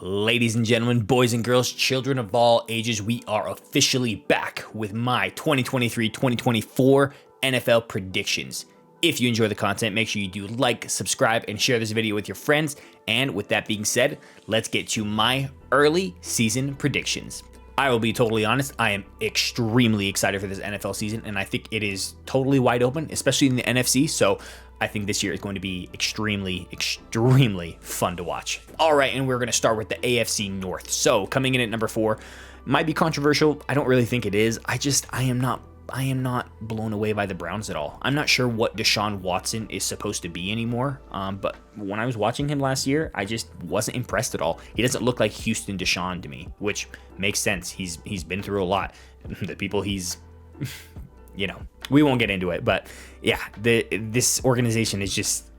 Ladies and gentlemen, boys and girls, children of all ages, we are officially back with my 2023-2024 NFL predictions. If you enjoy the content, make sure you do like, subscribe, and share this video with your friends. And with that being said, let's get to my early season predictions. I will be totally honest, I am extremely excited for this NFL season, and I think it is totally wide open, especially in the NFC, so I think this year is going to be extremely fun to watch. All right, and we're going to start with the AFC North. So coming in at number 4, might be controversial. I don't really think it is. I am not blown away by the Browns at all. I'm not sure what Deshaun Watson is supposed to be anymore. But when I was watching him last year, I just wasn't impressed at all. He doesn't look like Houston Deshaun to me, which makes sense. He's been through a lot. The people he's we won't get into it, but yeah, this organization is just,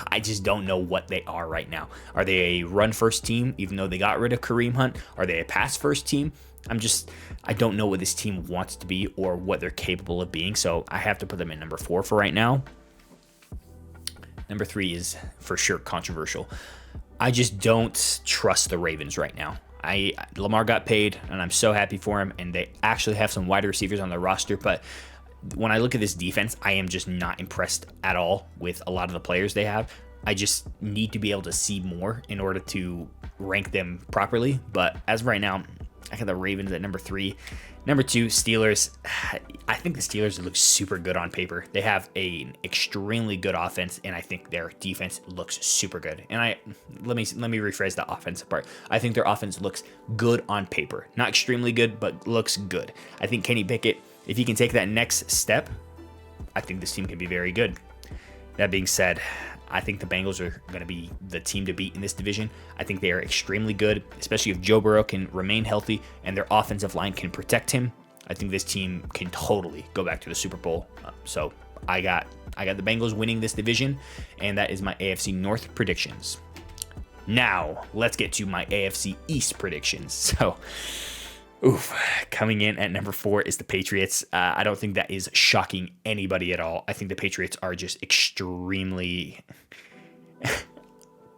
I just don't know what they are right now. Are they a run first team, even though they got rid of Kareem Hunt? Are they a pass first team? I don't know what this team wants to be or what they're capable of being, so I have to put them in number 4 for right now. Number 3 is for sure controversial. I just don't trust the Ravens right now. Lamar got paid, and I'm so happy for him, and they actually have some wide receivers on their roster, but when I look at this defense, I am just not impressed at all with a lot of the players they have. I just need to be able to see more in order to rank them properly, but as of right now, I got the Ravens at number 3. Number 2, Steelers. I think the Steelers look super good on paper. They have an extremely good offense, and I think their defense looks super good. And let me rephrase the offensive part. I think their offense looks good on paper. Not extremely good, but looks good. I think Kenny Pickett, if he can take that next step, I think this team can be very good. That being said, I think the Bengals are going to be the team to beat in this division. I think they are extremely good, especially if Joe Burrow can remain healthy and their offensive line can protect him. I think this team can totally go back to the Super Bowl. So I got the Bengals winning this division, and that is my AFC North predictions. Now, let's get to my AFC East predictions. So, coming in at number 4 is the Patriots. I don't think that is shocking anybody at all. I think the Patriots are just extremely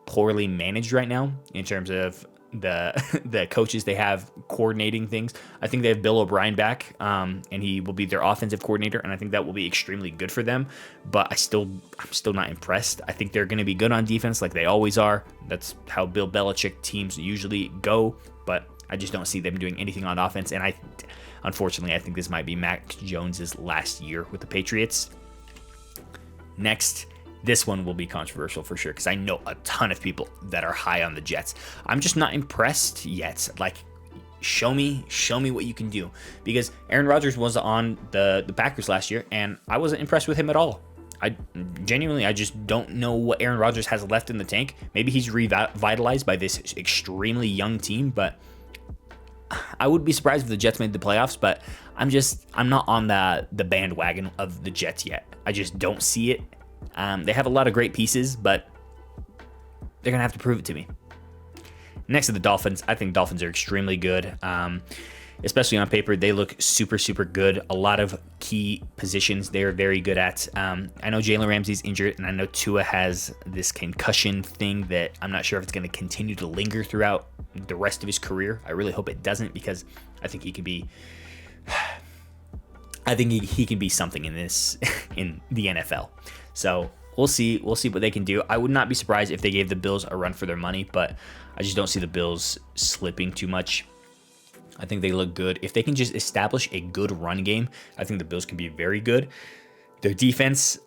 poorly managed right now in terms of the coaches they have coordinating things. I think they have Bill O'Brien back, and he will be their offensive coordinator, and I think that will be extremely good for them. But I'm still not impressed. I think they're going to be good on defense like they always are. That's how Bill Belichick teams usually go, but I just don't see them doing anything on offense, and unfortunately, I think this might be Mac Jones's last year with the Patriots. Next, this one will be controversial for sure, because I know a ton of people that are high on the Jets. I'm just not impressed yet. Like, show me what you can do, because Aaron Rodgers was on the Packers last year, and I wasn't impressed with him at all. I just don't know what Aaron Rodgers has left in the tank. Maybe he's revitalized by this extremely young team, but I would be surprised if the Jets made the playoffs, but I'm not on the bandwagon of the Jets yet. I just don't see it. They have a lot of great pieces, but they're going to have to prove it to me. Next to the Dolphins, I think Dolphins are extremely good. Especially on paper, they look super good. A lot of key positions they're very good at. I know Jalen Ramsey's injured, and I know Tua has this concussion thing that I'm not sure if it's going to continue to linger throughout the rest of his career. I really hope it doesn't, because I think he could be he can be something in the NFL. So we'll see what they can do. I would not be surprised if they gave the Bills a run for their money, but I just don't see the Bills slipping too much. I think they look good. If they can just establish a good run game, I think the Bills can be very good. Their defense,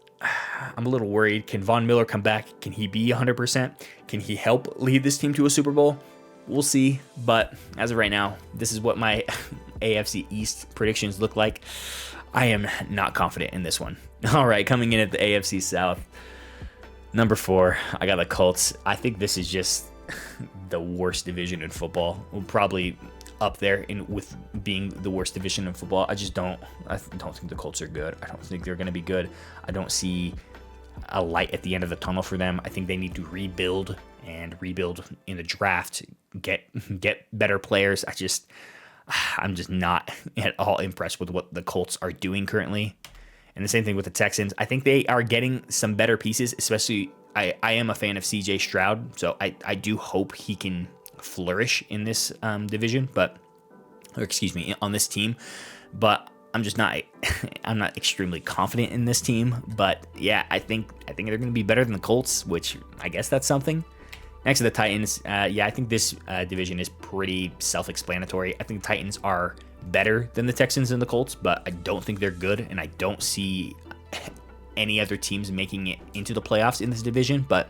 I'm a little worried. Can Von Miller come back? Can he be 100%? Can he help lead this team to a Super Bowl? We'll see. But as of right now, this is what my AFC East predictions look like. I am not confident in this one. All right, coming in at the AFC South, number 4, I got the Colts. I think this is just the worst division in football. We'll probably up there with being the worst division in football. I don't think the Colts are good. I don't think they're going to be good. I don't see a light at the end of the tunnel for them. I think they need to rebuild in the draft, get better players. I'm just not at all impressed with what the Colts are doing currently. And the same thing with the Texans. I think they are getting some better pieces, especially I am a fan of CJ Stroud, so I do hope he can flourish in this division, or excuse me, on this team. But I'm just not I'm not extremely confident in this team. But yeah, I think they're going to be better than the Colts, which I guess that's something. Next to the Titans, yeah, I think this division is pretty self-explanatory. I think the Titans are better than the Texans and the Colts, but I don't think they're good, and I don't see any other teams making it into the playoffs in this division. But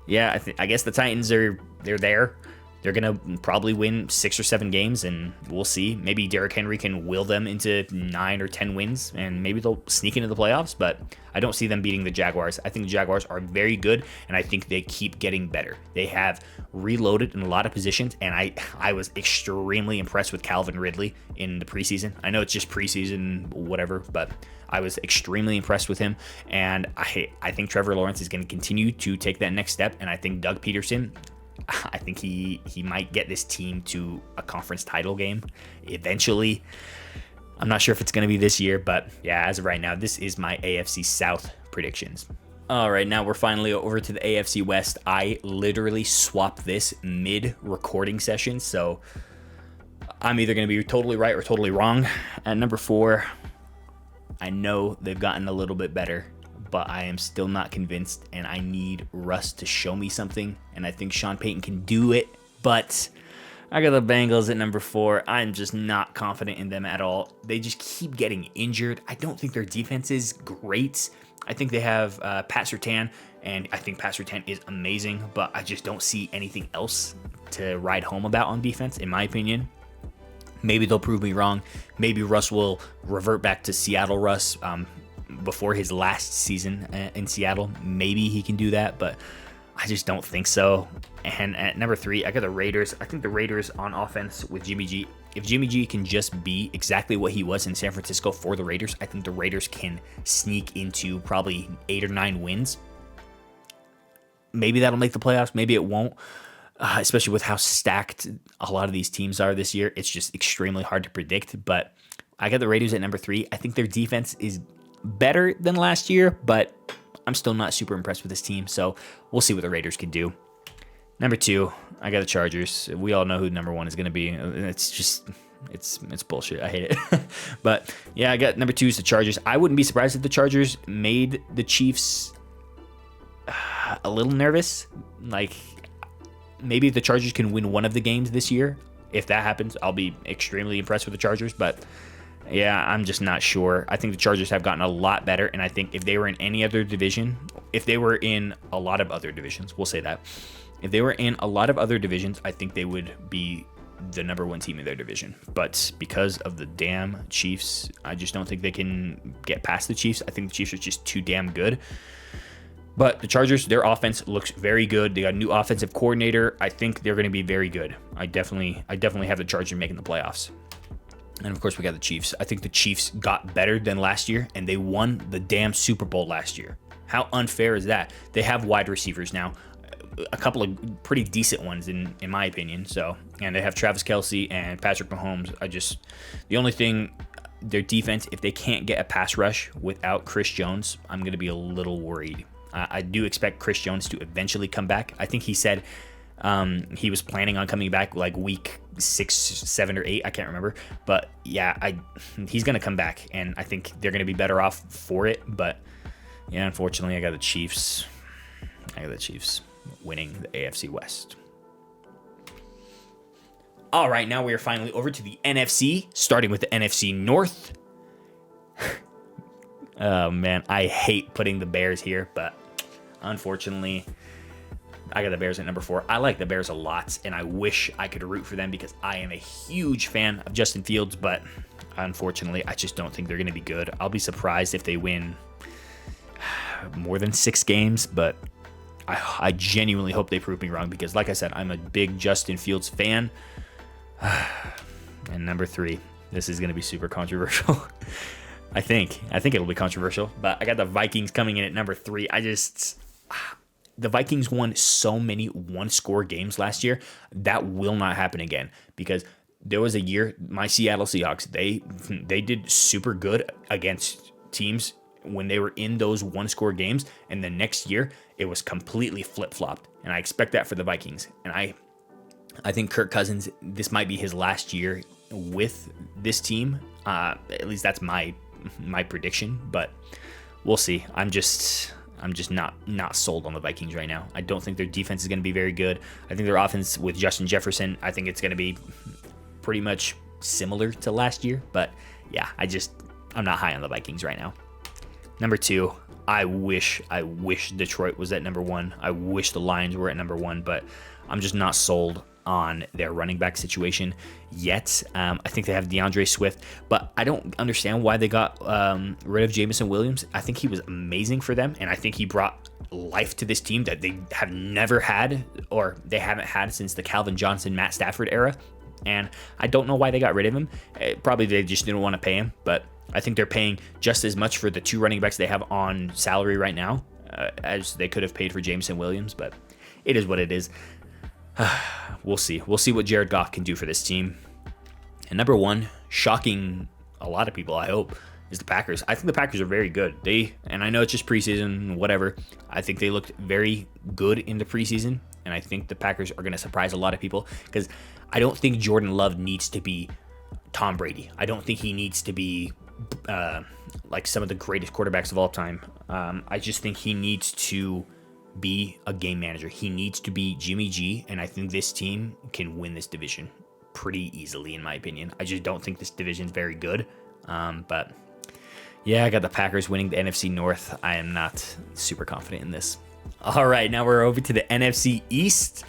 yeah, I guess the Titans they're there. They're going to probably win 6 or 7 games, and we'll see. Maybe Derrick Henry can will them into 9 or 10 wins, and maybe they'll sneak into the playoffs, but I don't see them beating the Jaguars. I think the Jaguars are very good, and I think they keep getting better. They have reloaded in a lot of positions, and I was extremely impressed with Calvin Ridley in the preseason. I know it's just preseason, whatever, but I was extremely impressed with him, and I think Trevor Lawrence is going to continue to take that next step, and I think Doug Peterson, I think he might get this team to a conference title game eventually. I'm not sure if it's going to be this year, but yeah, as of right now, this is my AFC South predictions. All right, now we're finally over to the AFC West. I literally swapped this mid-recording session, so I'm either going to be totally right or totally wrong. At number 4, I know they've gotten a little bit better, but I am still not convinced, and I need Russ to show me something, and I think Sean Payton can do it, but I got the Bengals at number 4. I'm just not confident in them at all. They just keep getting injured. I don't think their defense is great. I think they have Pat Surtain, and I think Pat Surtain is amazing, but I just don't see anything else to ride home about on defense, in my opinion. Maybe they'll prove me wrong. Maybe Russ will revert back to Seattle Russ, before his last season in Seattle. Maybe he can do that, but I just don't think so. And at number 3, I got the Raiders. I think the Raiders on offense with Jimmy G, if Jimmy G can just be exactly what he was in San Francisco for the Raiders, I think the Raiders can sneak into probably 8 or 9 wins. Maybe that'll make the playoffs. Maybe it won't. Especially with how stacked a lot of these teams are this year. It's just extremely hard to predict, but I got the Raiders at number 3. I think their defense is better than last year, but I'm still not super impressed with this team, so we'll see what the Raiders can do. Number 2, I got the Chargers. We all know who number 1 is going to be. It's bullshit. I hate it. But yeah, I got number 2 is the Chargers. I wouldn't be surprised if the Chargers made the Chiefs a little nervous. Like, maybe the Chargers can win one of the games this year. If that happens, I'll be extremely impressed with the Chargers, but yeah, I'm just not sure. I think the Chargers have gotten a lot better, and I think if they were in any other division, if they were in a lot of other divisions, we'll say that. If they were in a lot of other divisions, I think they would be the number 1 team in their division. But because of the damn Chiefs, I just don't think they can get past the Chiefs. I think the Chiefs are just too damn good. But the Chargers, their offense looks very good. They got a new offensive coordinator. I think they're going to be very good. I definitely have the Chargers making the playoffs. And of course, we got the Chiefs. I think the Chiefs got better than last year, and they won the damn Super Bowl last year. How unfair is that? They have wide receivers now, a couple of pretty decent ones in my opinion. So, and they have Travis Kelce and Patrick Mahomes. The only thing, their defense, if they can't get a pass rush without Chris Jones, I'm going to be a little worried. I do expect Chris Jones to eventually come back. I think he said he was planning on coming back like week 6, 7, or 8. I can't remember. But yeah, he's going to come back, and I think they're going to be better off for it. But yeah, unfortunately, I got the Chiefs winning the AFC West. All right, now we are finally over to the NFC, starting with the NFC North. Oh, man, I hate putting the Bears here, but unfortunately, I got the Bears at number 4. I like the Bears a lot, and I wish I could root for them because I am a huge fan of Justin Fields, but unfortunately, I just don't think they're going to be good. I'll be surprised if they win more than 6 games, but I genuinely hope they prove me wrong because, like I said, I'm a big Justin Fields fan. And number 3, this is going to be super controversial. I think it'll be controversial, but I got the Vikings coming in at number 3. The Vikings won so many one-score games last year. That will not happen again because there was a year, my Seattle Seahawks, they did super good against teams when they were in those one-score games, and the next year it was completely flip-flopped, and I expect that for the Vikings. And I think Kirk Cousins, this might be his last year with this team. At least that's my prediction, but we'll see. I'm just not sold on the Vikings right now. I don't think their defense is going to be very good. I think their offense with Justin Jefferson, I think it's going to be pretty much similar to last year. But yeah, I'm not high on the Vikings right now. Number 2, I wish Detroit was at number 1. I wish the Lions were at number 1, but I'm just not sold on their running back situation yet. I think they have DeAndre Swift, but I don't understand why they got rid of Jameson Williams. I think he was amazing for them, and I think he brought life to this team that they have never had, or they haven't had since the Calvin Johnson, Matt Stafford era. And I don't know why they got rid of him. Probably they just didn't want to pay him, but I think they're paying just as much for the 2 running backs they have on salary right now as they could have paid for Jameson Williams, but it is what it is. We'll see. We'll see what Jared Goff can do for this team. And number 1, shocking a lot of people, I hope, is the Packers. I think the Packers are very good. And I know it's just preseason, whatever. I think they looked very good in the preseason, and I think the Packers are going to surprise a lot of people because I don't think Jordan Love needs to be Tom Brady. I don't think he needs to be like some of the greatest quarterbacks of all time. I just think he needs to be a game manager. He needs to be Jimmy G, and I think this team can win this division pretty easily, in my opinion. I just don't think this division is very good. But yeah, I got the Packers winning the NFC North. I am not super confident in this. All right, now we're over to the NFC East.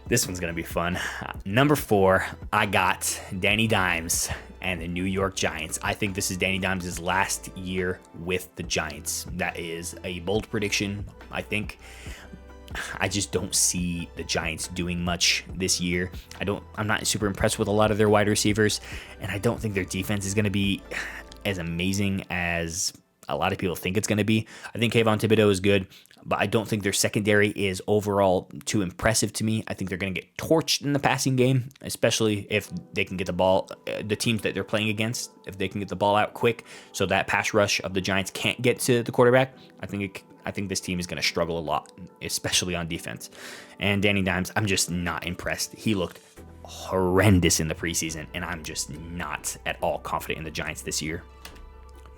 This one's going to be fun. Number 4, I got Danny Dimes and the New York Giants. I think this is Danny Dimes' last year with the Giants. That is a bold prediction, I think. I just don't see the Giants doing much this year. I'm not super impressed with a lot of their wide receivers, and I don't think their defense is going to be as amazing as a lot of people think it's going to be. I think Kayvon Thibodeau is good, but I don't think their secondary is overall too impressive to me. I think they're going to get torched in the passing game, especially if they can get the ball, the teams that they're playing against, if they can get the ball out quick so that pass rush of the Giants can't get to the quarterback. I think this team is going to struggle a lot, especially on defense. And Danny Dimes, I'm just not impressed. He looked horrendous in the preseason, and I'm just not at all confident in the Giants this year.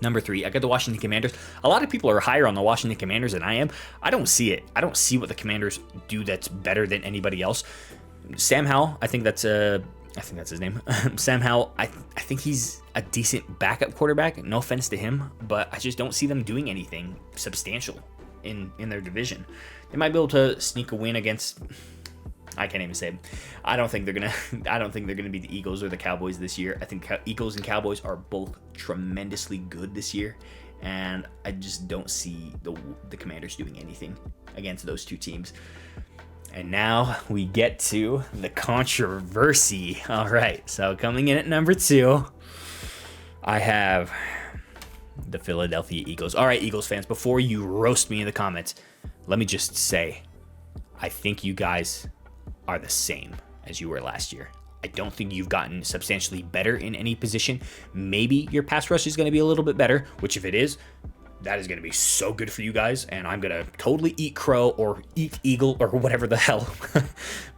Number 3, I got the Washington Commanders. A lot of people are higher on the Washington Commanders than I am. I don't see it. I don't see what the Commanders do that's better than anybody else. Sam Howell, I think that's his name. Sam Howell, I think he's a decent backup quarterback. No offense to him, but I just don't see them doing anything substantial in their division. They might be able to sneak a win against, I can't even say. I don't think they're gonna be the Eagles or the Cowboys this year. I think Eagles and Cowboys are both tremendously good this year, and I just don't see the Commanders doing anything against those 2 teams. And now we get to the controversy. All right, so coming in at number 2, I have the Philadelphia Eagles. All right, Eagles fans, before you roast me in the comments, let me just say, I think you guys are the same as you were last year. I don't think you've gotten substantially better in any position. Maybe your pass rush is going to be a little bit better, which if it is, that is going to be so good for you guys, and I'm going to totally eat crow or eat eagle or whatever the hell.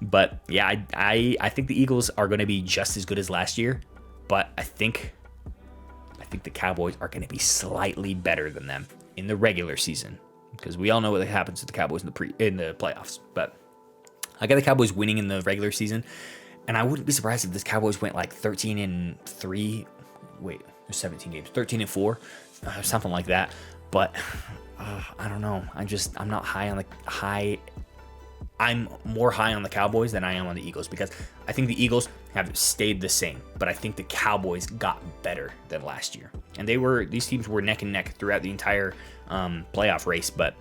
But yeah, I think the Eagles are going to be just as good as last year, but I think the Cowboys are going to be slightly better than them in the regular season, because we all know what happens to the Cowboys in the playoffs. But I got the Cowboys winning in the regular season, and I wouldn't be surprised if this Cowboys went like 13-3. Wait, there's 17 games, 13-4, something like that. But I don't know. I'm not high on the high. I'm more high on the Cowboys than I am on the Eagles, because I think the Eagles have stayed the same, but I think the Cowboys got better than last year. And these teams were neck and neck throughout the entire playoff race. But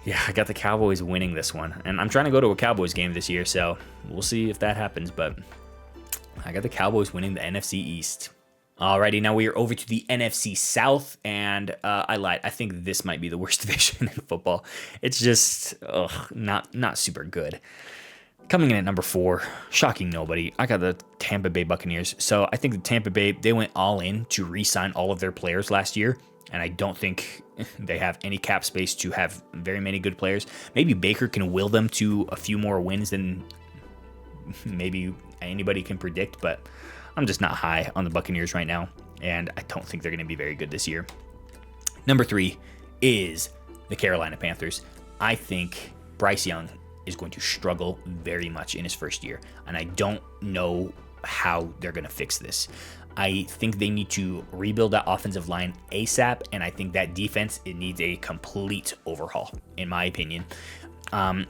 yeah, I got the Cowboys winning this one. And I'm trying to go to a Cowboys game this year, so we'll see if that happens. But I got the Cowboys winning the NFC East. Alrighty, now we are over to the NFC South, and I lied. I think this might be the worst division in football. It's just not super good. Coming in at number 4, shocking nobody, I got the Tampa Bay Buccaneers. So I think the Tampa Bay, they went all in to re-sign all of their players last year, and I don't think they have any cap space to have very many good players. Maybe Baker can will them to a few more wins than maybe anybody can predict, but I'm just not high on the Buccaneers right now, and I don't think they're going to be very good this year. Number 3 is the Carolina Panthers. I think Bryce Young is going to struggle very much in his first year, and I don't know how they're going to fix this. I think they need to rebuild that offensive line ASAP, and I think that defense, it needs a complete overhaul, in my opinion. I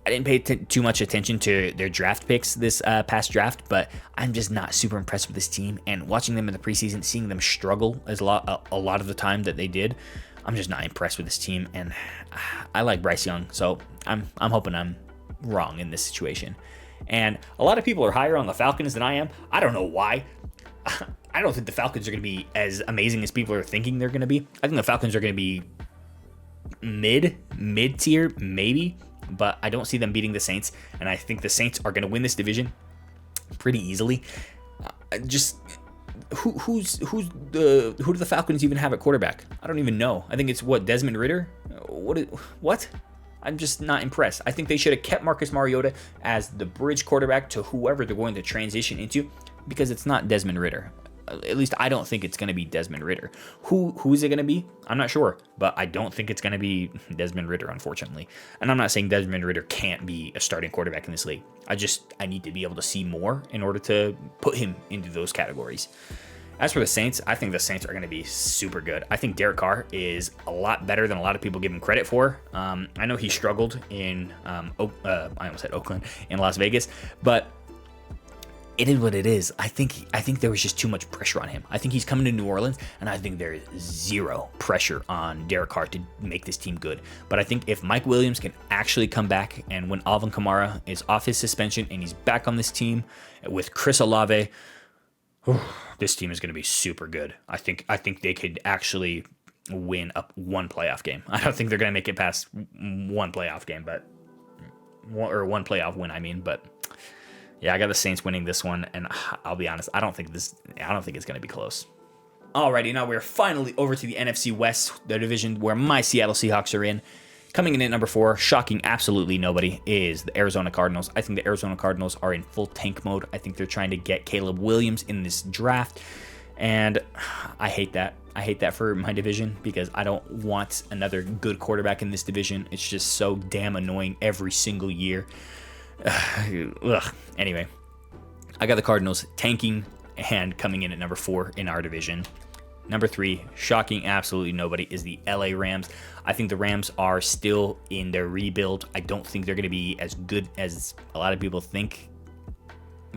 didn't pay too much attention to their draft picks this past draft, but I'm just not super impressed with this team. And watching them in the preseason, seeing them struggle a lot of the time that they did, I'm just not impressed with this team. And I like Bryce Young, so I'm hoping I'm wrong in this situation. And a lot of people are higher on the Falcons than I am. I don't know why. I don't think the Falcons are going to be as amazing as people are thinking they're going to be. I think the Falcons are going to be mid-tier, maybe, but I don't see them beating the Saints, and I think the Saints are going to win this division pretty easily. Who do the Falcons even have at quarterback? I don't even know. I think it's Desmond Ridder? What? I'm just not impressed. I think they should have kept Marcus Mariota as the bridge quarterback to whoever they're going to transition into, because it's not Desmond Ridder. At least I don't think it's going to be Desmond Ridder. Who is it going to be? I'm not sure, but I don't think it's going to be Desmond Ridder, unfortunately. And I'm not saying Desmond Ridder can't be a starting quarterback in this league. I need to be able to see more in order to put him into those categories. As for the Saints, I think the Saints are going to be super good. I think Derek Carr is a lot better than a lot of people give him credit for. I know he struggled in, I almost said Oakland, in Las Vegas, but it is what it is. I think there was just too much pressure on him. I think he's coming to New Orleans, and I think there is zero pressure on Derek Carr to make this team good. But I think if Mike Williams can actually come back, and when Alvin Kamara is off his suspension and he's back on this team with Chris Olave, this team is going to be super good. I think they could actually win one playoff game. I don't think they're going to make it past one playoff game, one playoff win. But yeah, I got the Saints winning this one, and I'll be honest, I don't think it's going to be close. Alrighty, now we're finally over to the NFC West, the division where my Seattle Seahawks are in. Coming in at number 4, shocking absolutely nobody, is the Arizona Cardinals. I think the Arizona Cardinals are in full tank mode. I think they're trying to get Caleb Williams in this draft, and I hate that. I hate that for my division because I don't want another good quarterback in this division. It's just so damn annoying every single year. Anyway, I got the Cardinals tanking and coming in at number 4 in our division. Number 3, shocking absolutely nobody, is the LA Rams. I think the Rams are still in their rebuild. I don't think they're going to be as good as a lot of people think.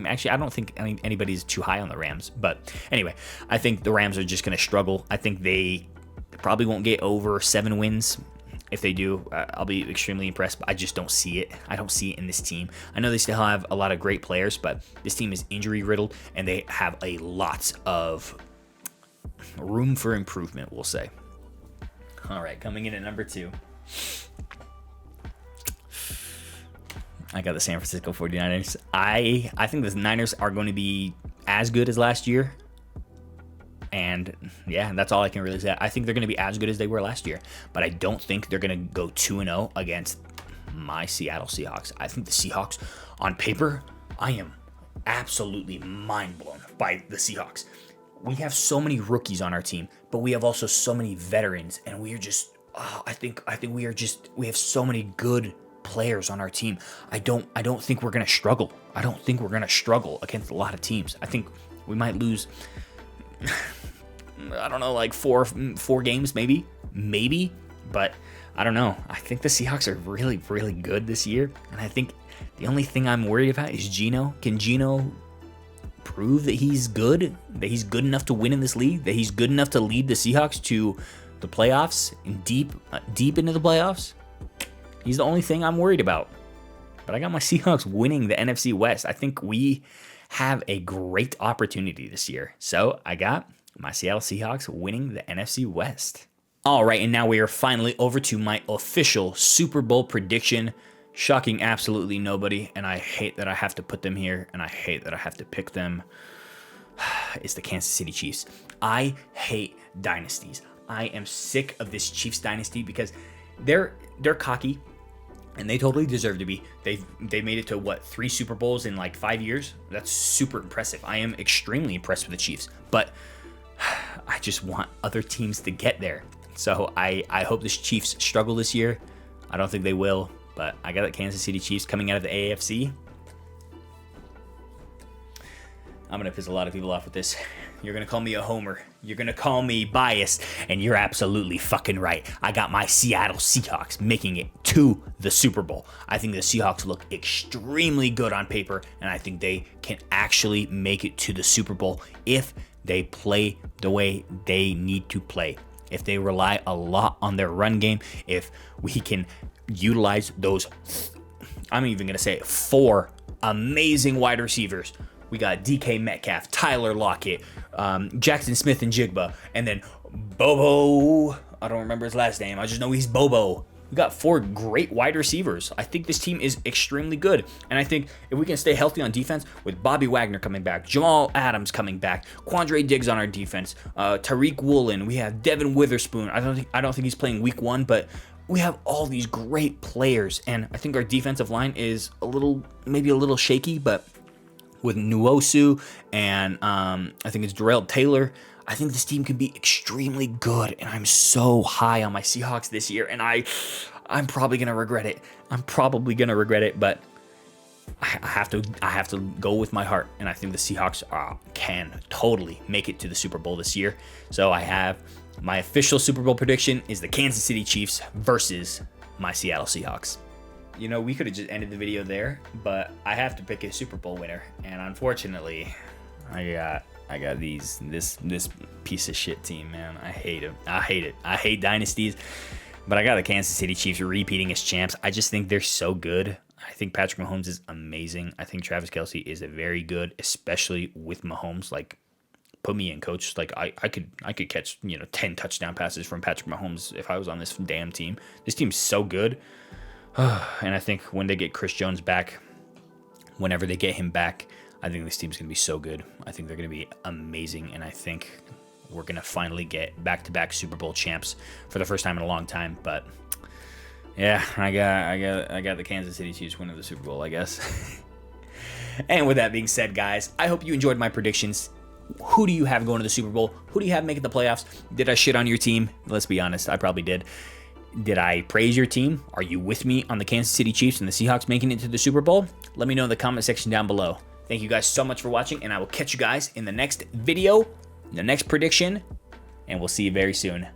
Actually, I don't think anybody's too high on the Rams. But anyway, I think the Rams are just going to struggle. I think they probably won't get over 7 wins. If they do, I'll be extremely impressed, but I just don't see it. I don't see it in this team. I know they still have a lot of great players, but this team is injury-riddled, and they have a lot of room for improvement, we'll say. All right, coming in at number 2. I got the San Francisco 49ers. I think the Niners are going to be as good as last year. And yeah, that's all I can really say. I think they're going to be as good as they were last year, but I don't think they're going to go 2-0 against my Seattle Seahawks. I think the Seahawks, on paper, I am absolutely mind blown by the Seahawks. We have so many rookies on our team, but we have also so many veterans, and we are just, I think we have so many good players on our team. I don't think we're going to struggle. I don't think we're going to struggle against a lot of teams. I think we might lose, I don't know, like four games, maybe, but I don't know. I think the Seahawks are really, really good this year, and I think the only thing I'm worried about is Geno. Can Geno prove that he's good enough to win in this league, that he's good enough to lead the Seahawks to the playoffs and deep into the playoffs? He's the only thing I'm worried about. But I got my Seahawks winning the NFC West. I think we have a great opportunity this year. So I got my Seattle Seahawks winning the NFC West. All right, and now we are finally over to my official Super Bowl prediction. Shocking absolutely nobody, and I hate that I have to put them here, and I hate that I have to pick them. It's the Kansas City Chiefs. I hate dynasties. I am sick of this Chiefs dynasty because they're cocky. and they totally deserve to be. They made it to what, 3 Super Bowls in like 5 years? That's super impressive. I am extremely impressed with the Chiefs, but I just want other teams to get there. So I hope the Chiefs struggle this year. I don't think they will, but I got the Kansas City Chiefs coming out of the AFC. I'm going to piss a lot of people off with this. You're going to call me a homer. You're going to call me biased, and you're absolutely fucking right. I got my Seattle Seahawks making it to the Super Bowl. I think the Seahawks look extremely good on paper, and I think they can actually make it to the Super Bowl if they play the way they need to play. If they rely a lot on their run game, if we can utilize those, I'm even going to say 4 amazing wide receivers. We got DK Metcalf, Tyler Lockett, Jackson Smith and Jigba, and then Bobo. I don't remember his last name. I just know he's Bobo. We got 4 great wide receivers. I think this team is extremely good. And I think if we can stay healthy on defense with Bobby Wagner coming back, Jamal Adams coming back, Quandre Diggs on our defense, Tariq Woolen, we have Devin Witherspoon. I don't think he's playing week 1, but we have all these great players. And I think our defensive line is maybe a little shaky, but with Nwosu and I think it's Darrell Taylor, I think this team can be extremely good, and I'm so high on my Seahawks this year, and I'm probably gonna regret it. But I have to go with my heart, and I think the Seahawks can totally make it to the Super Bowl this year. So I have my official Super Bowl prediction is the Kansas City Chiefs versus my Seattle Seahawks. You know, we could have just ended the video there, but I have to pick a Super Bowl winner, and unfortunately, I got this piece of shit team, man. I hate him. I hate it. I hate dynasties, but I got the Kansas City Chiefs repeating as champs. I just think they're so good. I think Patrick Mahomes is amazing. I think Travis Kelce is a very good, especially with Mahomes. Like, put me in, coach. Like, I could catch 10 touchdown passes from Patrick Mahomes if I was on this damn team. This team's so good. And I think when they get Chris Jones back, whenever they get him back, I think this team's going to be so good. I think they're going to be amazing, and I think we're going to finally get back-to-back Super Bowl champs for the first time in a long time. But yeah, I got the Kansas City Chiefs winning the Super Bowl, I guess. And with that being said, guys, I hope you enjoyed my predictions. Who do you have going to the Super Bowl? Who do you have making the playoffs? Did I shit on your team? Let's be honest, I probably did. Did I praise your team? Are you with me on the Kansas City Chiefs and the Seahawks making it to the Super Bowl? Let me know in the comment section down below. Thank you guys so much for watching, and I will catch you guys in the next video, the next prediction, and we'll see you very soon.